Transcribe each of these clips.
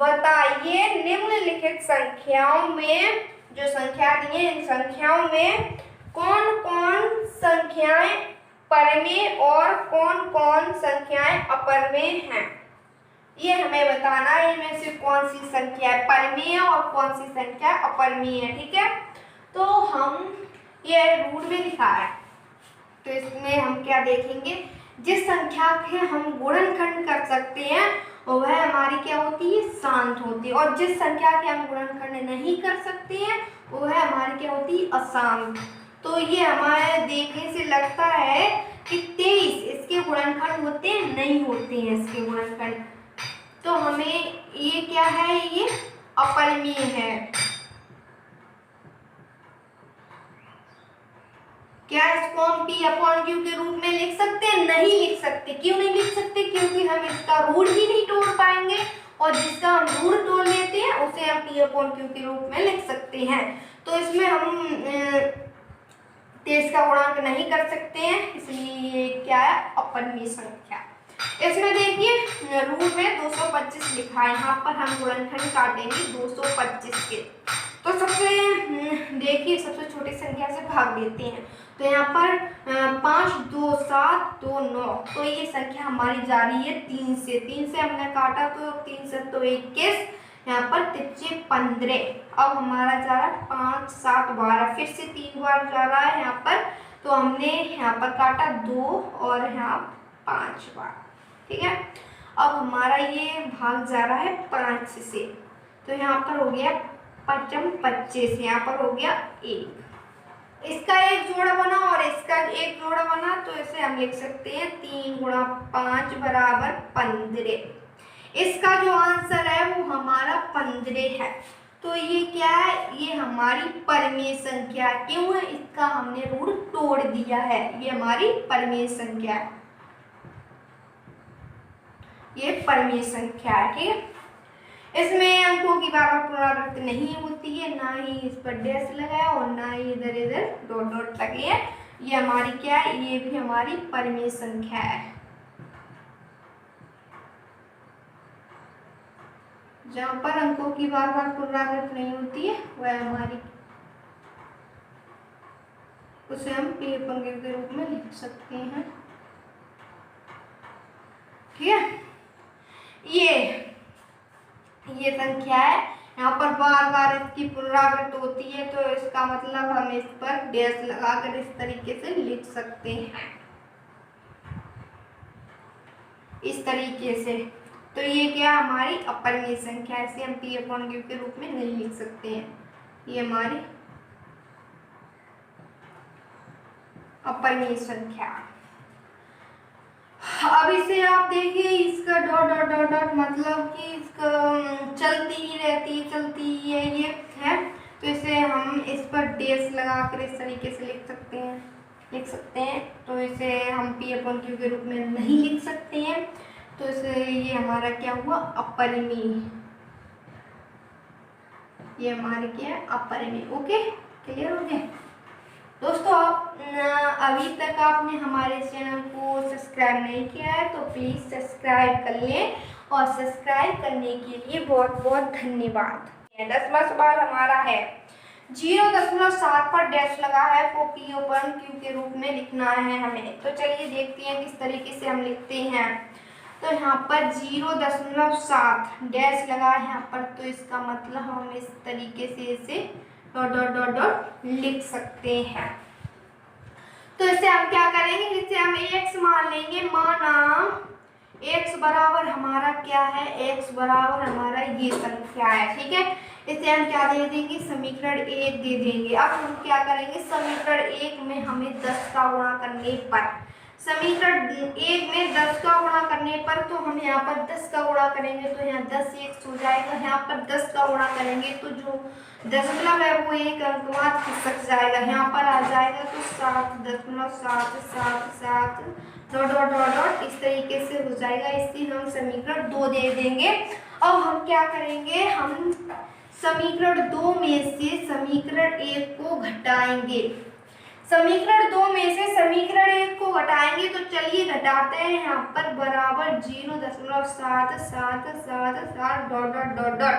बताइए निम्नलिखित संख्याओं में, जो संख्या दी है इन संख्याओं में कौन कौन संख्याएं परमेय और कौन कौन संख्याएं अपरमेय हैं। ये हमें बताना है, इनमें से कौन सी संख्या परमेय और कौन सी संख्या अपरमेय है। ठीक है, तो हम ये रूट में लिखा है, तो इसमें हम क्या देखेंगे, जिस संख्या के हम गुणनखंड कर सकते हैं वह हमारी क्या होती है, शांत होती है, और जिस संख्या के हम गुणनखंड नहीं कर सकते हैं वह हमारी क्या होती है, अशांत। तो ये हमारे देखने से लगता है कि 23 इसके गुणनखंड होते हैं, नहीं होते हैं इसके गुणनखंड, तो हमें ये क्या है, ये अपरिमेय है। क्या इसको हम P अपॉन Q के रूप में लिख सकते हैं, नहीं लिख सकते। क्यों नहीं लिख सकते, क्योंकि हम इसका रूट ही नहीं तोड़ पाएंगे, और जिसका हम रूट तोड़ लेते हैं उसे हम P अपॉन Q के रूप में लिख सकते हैं। तो इसमें हम 23 का गुणांक नहीं कर सकते हैं, इसलिए ये क्या है, अपरिमेय संख्या। इसमें देखिए रूट में 225 लिखा है, यहाँ पर हम गुणनखंड काटेंगे 225 के। तो सबसे देखिए सबसे छोटी संख्या से भाग देते हैं, तो यहाँ पर 5 2 7 2 9, तो ये संख्या हमारी जा रही है 3 से। 3 से हमने काटा तो 3 से तो 21, यहाँ पर 3 15। अब हमारा जा रहा है 5 7 12, फिर से 3 बार जा रहा है यहाँ पर, तो हमने यहाँ पर काटा 2 और यहाँ 5 बार। ठीक है, अब हमारा ये भाग जा रहा है 5 से, तो यहाँ पर हो गया 5 25, यहाँ पर हो गया 1, इसका एक जोड़ा बना और इसका एक जोड़ा बना, तो इसे हम लिख सकते हैं 3 गुणा 5 बराबर 15। इसका जो आंसर है वो हमारा 15 है। तो ये क्या है, ये हमारी परमेय संख्या। क्यों है, इसका हमने रूट तोड़ दिया है, ये हमारी परमेय संख्या है, ये परमेय संख्या है। ठीक है, इसमें अंकों की बार-बार पुनरावृत्ति नहीं होती है, ना ही इस पर डैश लगा है और ना ही इधर इधर डॉट डॉट लगे हैं। ये हमारी क्या है, ये भी हमारी परमेय संख्या है। जहाँ पर अंकों की बार-बार पुनरावृत्ति नहीं होती है वह हमारी, उसे हम P अपॉन Q के रूप में लिख सकते हैं। ठीक है, ये संख्या है, यहाँ पर बार बार इसकी पुनरावृत्ति होती है, तो इसका मतलब हम इस पर डैश लगाकर इस तरीके से लिख सकते हैं, इस तरीके से। तो ये क्या हमारी अपरिमेय संख्या, ऐसे हम P अपॉन Q के रूप में नहीं लिख सकते हैं, ये हमारी अपरिमेय संख्या। अब इसे आप देखिए, इसका डॉट डॉट डॉट डॉट मतलब कि इसका चलती ही रहती है, चलती ही है, ये है, तो इसे हम इस पर डैश लगाकर इस तरीके से लिख सकते हैं। तो इसे हम P अपॉन Q के रूप में नहीं लिख सकते हैं, तो इसे ये हमारा क्या हुआ, अपरिमेय, ये हमारे क्या है, अपरिमेय। ओके, क्लियर हो गया दोस्तों। आप अभी तक आपने हमारे चैनल को सब्सक्राइब नहीं किया है तो प्लीज़ सब्सक्राइब कर लें, और सब्सक्राइब करने के लिए बहुत बहुत धन्यवाद। 10वां सवाल हमारा है 0.7 पर डैश लगा है को P अपॉन Q के रूप में लिखना है हमें। तो चलिए देखते हैं किस तरीके से हम लिखते हैं। तो यहाँ पर 0.7 डैश लगा है यहाँ पर, तो इसका मतलब हम इस तरीके से इसे डॉट डॉट डॉट डॉट लिख सकते हैं। तो इसे हम क्या करेंगे, इसे हम x मान लेंगे, माना x बराबर हमारा क्या है, x बराबर हमारा ये संख्या है। ठीक है, इसे हम क्या दे देंगे, समीकरण 1 दे देंगे। अब हम क्या करेंगे, समीकरण 1 में हमें 10 का गुणा करने पर, समीकरण 1 में 10 का गुणा करने पर, तो हम यहाँ पर 10 का गुणा करेंगे तो यहाँ 10 1 हो जाएगा, यहाँ पर 10 का गुणा करेंगे तो जो दशमलव है वो एक अंक बाद खिसक जाएगा, यहाँ पर आ जाएगा, तो 7.777 डॉट डॉट डॉट डॉट इस तरीके से हो जाएगा। इससे हम समीकरण 2 दे देंगे। अब हम क्या करेंगे, हम समीकरण 2 में से समीकरण 1 को घटाएंगे। समीकरण 2 में से समीकरण 1 को घटाएंगे तो चलिए घटाते हैं। यहाँ पर बराबर 0.7777 डॉट डॉट डॉट डॉट,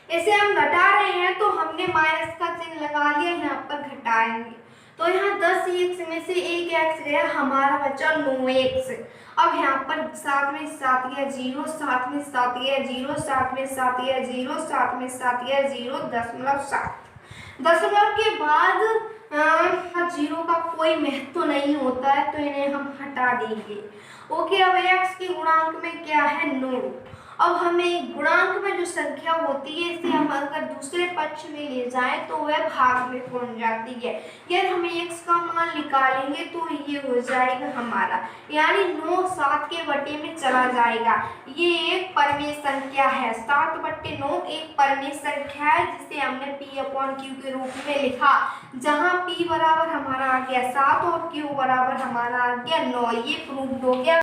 इसे हम घटा रहे हैं तो हमने माइनस का चिन्ह लगा लिया, यहाँ पर घटाएंगे तो यहाँ 10x में से 1x गया, हमारा बचा 9x। अब यहाँ पर साथ में 7 गया 0, साथ में 7 गया 0, साथ में 7 गया 0, साथ में 7 गया 0.7। दशमलव के बाद जीरो का कोई महत्व नहीं होता है तो इन्हें हम हटा देंगे। ओके, अब x के गुणांक में क्या है 9। अब हमें गुणांक में जो संख्या होती है इसे हम अगर दूसरे पक्ष में ले जाएं तो वह भाग में पहुंच जाती है। यदि हम x का मान निकालेंगे तो ये हो जाएगा हमारा, यानी 9 7 के बटे में चला जाएगा। ये एक परिमेय संख्या है, 7/9 एक परिमेय संख्या है जिसे हमने p/q के रूप में लिखा, जहाँ p बराबर हमारा आ गया 7 और q बराबर हमारा आ गया 9। ये प्रूफ हो गया।